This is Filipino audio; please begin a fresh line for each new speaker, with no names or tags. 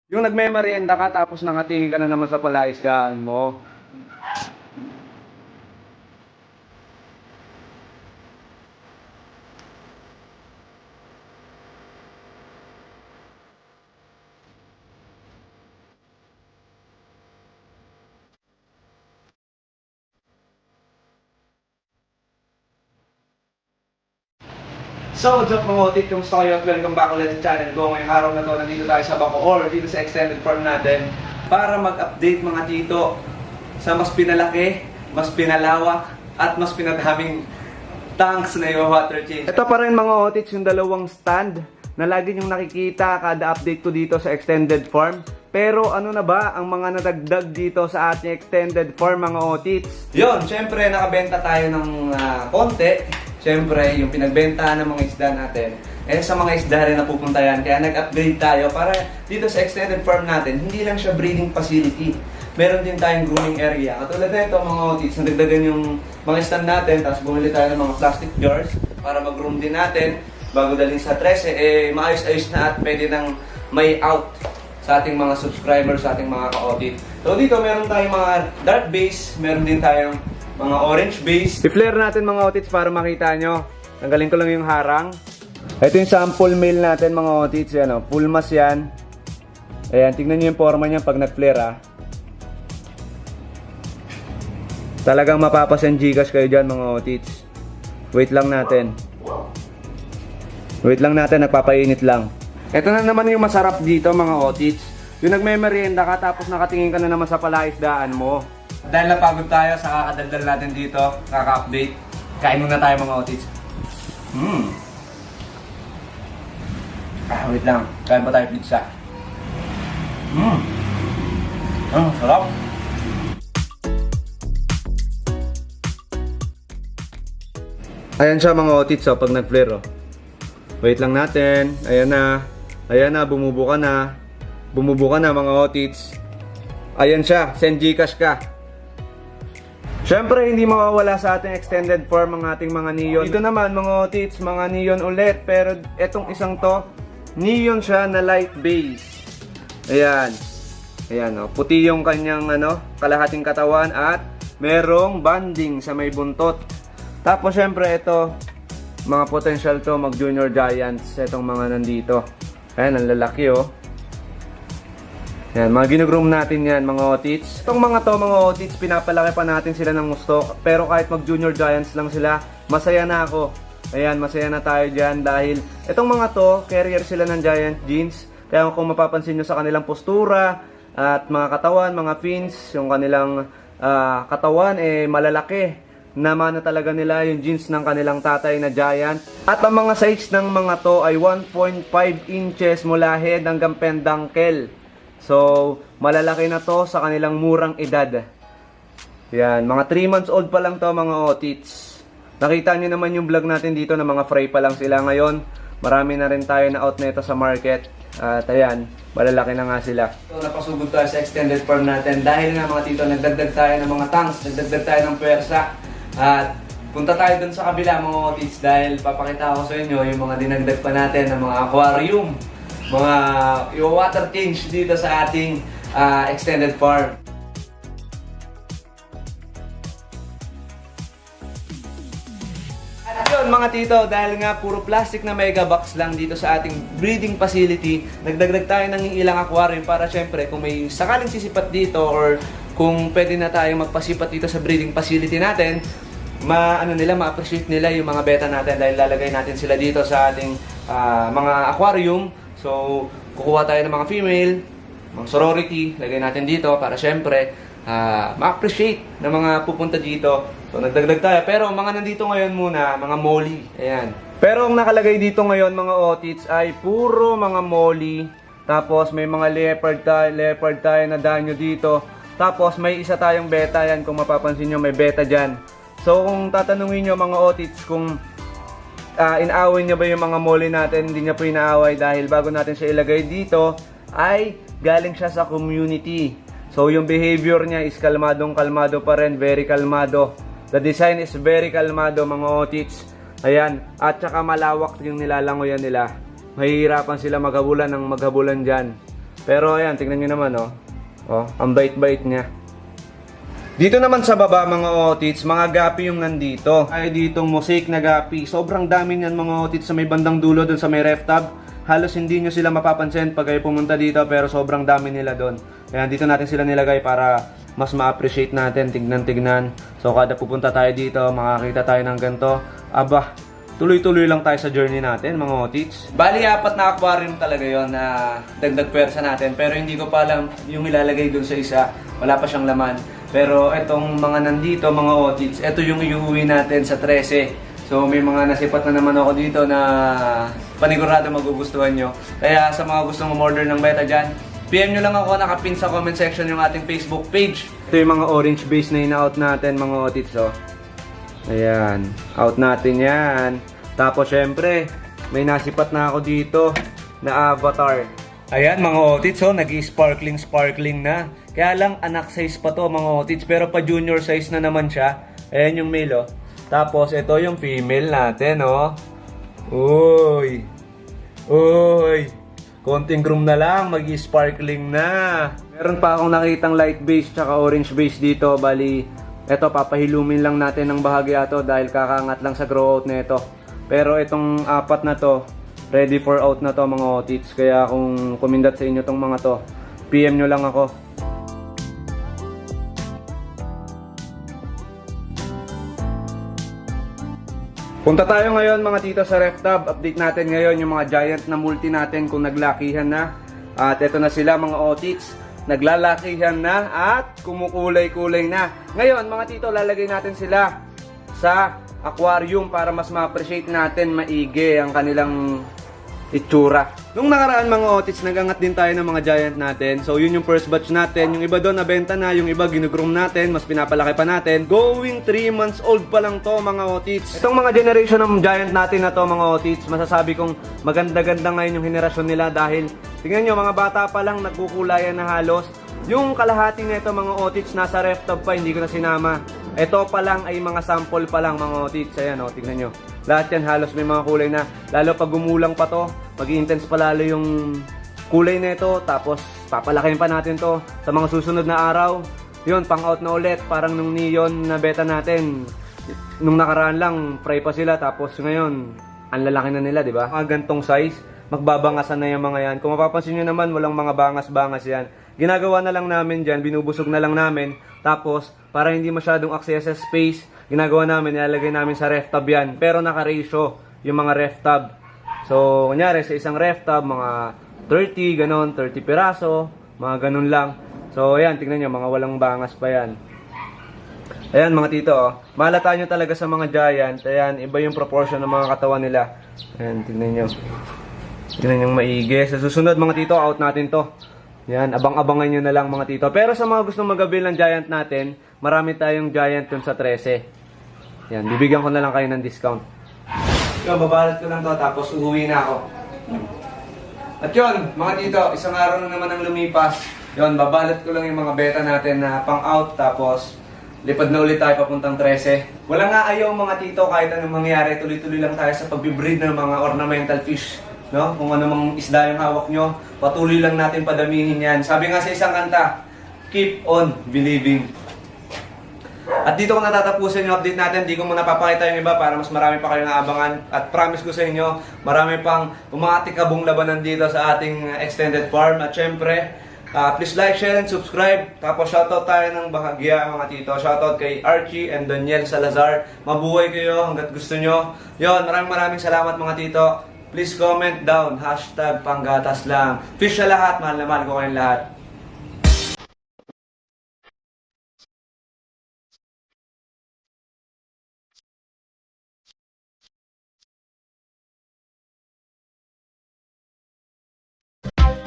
Yung nagme-merienda ka tapos nakatingin ka na naman sa palaisdaan mo. So, what's up mga otit? Kamusta kayo? At welcome back ulit sa channel ko. Ngayong araw na to, nandito tayo sa Bacoor, dito sa extended farm natin para mag-update mga tito sa mas pinalaki, mas pinalawak, at mas pinadaming tanks na yung water change. Ito pa rin mga otits, yung dalawang stand na lagi nyong nakikita kada update ko dito sa extended farm. Pero ano na ba ang mga nadagdag dito sa ating extended farm mga otits? Yun, syempre nakabenta tayo ng konti. Siyempre, yung pinagbentahan ng mga isda natin, sa mga isda rin napupunta yan. Kaya nag-upgrade tayo para dito sa extended farm natin, hindi lang siya breeding facility. Meron din tayong grooming area. Katulad na ito, mga otits, nadagdagan yung mga stand natin, tapos bumili tayo ng mga plastic jars para mag-groom din natin. Bago dalhin sa 13, maayos-ayos na at pwede nang may out sa ating mga subscribers, sa ating mga ka-audit. So dito, meron tayong mga dark base, meron din tayong mga orange base. I-flare natin mga otits para makita nyo. Tanggalin ko lang yung harang. Ito yung sample male natin mga otits. Yan, full mass yan. Ayan, tignan nyo yung forma niya pag nag-flare Talagang mapapasan Gcash kayo dyan mga otits. Wait lang natin. Wait lang natin, nagpapainit lang. Ito na naman yung masarap dito mga otits. Yung nagme-merienda ka tapos nakatingin ka na naman sa palaisdaan mo. Dahil napagod tayo sa kakadaldal natin dito, kaka-update, kain muna tayo mga otits. Wait lang. Kain pa tayo pizza. Sarap. Ayan siya mga otits pag nag-flare Wait lang natin. Ayan na. Ayan na, bumubuka na. Bumubuka na mga otits. Ayan siya, send Gcash ka. Siyempre, hindi mawawala sa ating extended farm ang ating mga neon. Dito naman, mga otits, mga neon ulit. Pero etong isang to, neon siya na light base. Ayan. Ayan, puti yung kanyang kalahating katawan at merong banding sa may buntot. Tapos, siyempre, ito, mga potential to mag junior giants. Itong mga nandito. Ayan, ang lalaki Yan, mga ginugroom natin yan, mga otits. Itong mga to, mga otits, pinapalaki pa natin sila ng gusto. Pero kahit mag-junior giants lang sila, masaya na ako. Ayan, masaya na tayo dyan dahil itong mga to, carrier sila ng giant genes. Kaya kung mapapansin nyo sa kanilang postura at mga katawan, mga fins, yung kanilang katawan, malalaki. Naman na talaga nila yung genes ng kanilang tatay na giant. At ang mga size ng mga to ay 1.5 inches mula head hanggang pendangkel. So, malalaki na to sa kanilang murang edad. Yan, mga 3 months old pa lang to mga otits. Nakita nyo naman yung vlog natin dito na mga fry pa lang sila ngayon. Marami na rin tayo na out nito sa market. At ayan, malalaki na nga sila. So, napasugod tayo sa extended farm natin. Dahil nga mga tito, nagdagdag tayo ng mga tanks, nagdagdag tayo ng pwersa. At punta tayo dun sa kabila mga otits dahil papakita ko sa inyo yung mga dinagdag pa natin ng mga aquarium. Mga water change dito sa ating extended farm. At yun mga tito, dahil nga puro plastic na mega box lang dito sa ating breeding facility, nagdagdag tayo ng ilang aquarium para syempre kung may sakaling sisipat dito or kung pwede na tayong magpasipat dito sa breeding facility natin, ma-appreciate nila yung mga beta natin dahil lalagay natin sila dito sa ating mga aquarium. So, kukuha tayo ng mga female, mga sorority, lagay natin dito para syempre ma-appreciate ng mga pupunta dito. So, nagdagdag tayo. Pero mga nandito ngayon muna, mga molly. Ayan. Pero ang nakalagay dito ngayon mga otits ay puro mga molly. Tapos may mga leopard tayo na danyo dito. Tapos may isa tayong beta yan. Kung mapapansin nyo, may beta dyan. So, kung tatanungin nyo mga otits kung inaaway niya ba yung mga molly natin, hindi niya po inaaway dahil bago natin siya ilagay dito ay galing siya sa community. So yung behavior niya is kalmadong kalmado pa rin, very kalmado. The design is very kalmado mga otits. Ayan, at saka malawak yung nilalangoyan nila. Mahihirapan sila maghabulan ng maghabulan dyan. Pero ayan, tingnan nyo naman oh. Oh, ang bait-bait niya. Dito naman sa baba mga otits, mga gapi yung nandito. Ay ditong mosaic na gapi. Sobrang dami niyan mga otits sa may bandang dulo dun sa may ref tab. Halos hindi nyo sila mapapansin pag kayo pumunta dito pero sobrang dami nila doon. Kaya dito natin sila nilagay para mas ma-appreciate natin, tignan-tignan. So kada pupunta tayo dito, makakita tayo ng ganito. Aba, tuloy-tuloy lang tayo sa journey natin mga otits. Bali, 4 na aquarium talaga yon na dagdag pwersa natin. Pero hindi ko pa alam yung ilalagay dun sa isa. Wala pa siyang laman. Pero itong mga nandito, mga otits, ito yung iuwi natin sa 13. So may mga nasipat na naman ako dito na panigurado magugustuhan nyo. Kaya sa mga gustong umorder ng beta dyan, PM nyo lang ako, nakapin sa comment section yung ating Facebook page. Ito yung mga orange base na ina-out natin mga otits oh. Ayan, out natin yan. Tapos syempre, may nasipat na ako dito na avatar. Ayan mga otits oh, nag-sparkling na. Kaya lang anak size pa to mga otits, pero pa junior size na naman siya. Ayan yung male oh. Tapos ito yung female natin oh. Uy. Uy. Konting groom na lang, mag-sparkling na. Meron pa akong nakitang light base tsaka orange base dito. Bali, eto papahilumin lang natin ng bahagya to dahil kakaangat lang sa grow out na ito. Pero itong 4 na to, ready for out na to mga otits. Kaya kung kumindat sa inyo tong mga to, PM nyo lang ako. Punta tayo ngayon mga tito sa ref tab. Update natin ngayon yung mga giant na multi natin kung naglakihan na. At eto na sila mga otits. Naglalakihan na at kumukulay-kulay na. Ngayon mga tito, lalagay natin sila sa aquarium para mas ma-appreciate natin maigi ang kanilang itsura. Nung nakaraan mga otits, nagangat din tayo ng mga giant natin. So yun yung first batch natin. Yung iba doon nabenta na, yung iba ginugroom natin, mas pinapalaki pa natin. Going 3 months old pa lang to mga otits. Itong mga generation ng giant natin na to mga otits, masasabi kong maganda-ganda ngayon yung henerasyon nila dahil tingnan nyo mga bata pa lang nagkukulayan na halos. Yung kalahati nito mga otits nasa ref tab pa, hindi ko na sinama. Ito pa lang ay mga sample pa lang mga otits. Ayan o, tignan nyo. Lahat yan halos may mga kulay na. Lalo pag gumulang pa to, mag-intense pa lalo yung kulay nito. Tapos papalakihin pa natin to sa mga susunod na araw. Yun, pang out na ulit. Parang nung neon na beta natin. Nung nakaraan lang, fry pa sila. Tapos ngayon, ang lalaki na nila, di ba? Mga gantong size, magbabangasan na yung mga yan. Kung mapapansin nyo naman, walang mga bangas-bangas yan. Ginagawa na lang namin dyan, binubusog na lang namin. Tapos, para hindi masyadong access sa space, ginagawa namin, nilalagay namin sa ref tab yan. Pero naka-ratio yung mga ref tab. So, kunyari sa isang ref tab, mga 30, ganon, 30 piraso, mga ganon lang. So, ayan, tingnan nyo, mga walang bangas pa yan. Ayan, mga tito, oh. Mahalata nyo talaga sa mga giant. Ayan, iba yung proportion ng mga katawan nila. Ayan, tingnan nyo. Tingnan nyo maigi. Sa susunod, mga tito, out natin to. Yan, abang-abangan nyo na lang mga tito. Pero sa mga gustong mag-avail ng giant natin, marami tayong giant dun sa 13. Yan, bibigyan ko na lang kayo ng discount. Yun, babalot ko lang to, tapos uuwi na ako. At yun, mga tito, isang araw na naman ang lumipas. Yun, babalot ko lang yung mga beta natin na pang-out, tapos lipad na ulit tayo papuntang 13. Wala nga ayaw mga tito, kahit anong mangyari, tuloy-tuloy lang tayo sa pagbibreed ng mga ornamental fish. No? Kung ano mang isda yung hawak nyo, patuloy lang natin padamihin yan. Sabi nga sa isang kanta, keep on believing. At dito ko natatapusin yung update natin. Di ko muna papakita yung iba para mas marami pa kayong naabangan. At promise ko sa inyo, marami pang umatikabong labanan dito sa ating extended farm. At syempre, please like, share, and subscribe. Tapos shoutout tayo ng bahagya mga tito. Shoutout kay Archie and Daniel Salazar. Mabuhay kayo hanggat gusto nyo. Yon, maraming salamat mga tito. Please comment down, #panggatas lang. Fish sa lahat, mahal na mahal ko kayong lahat.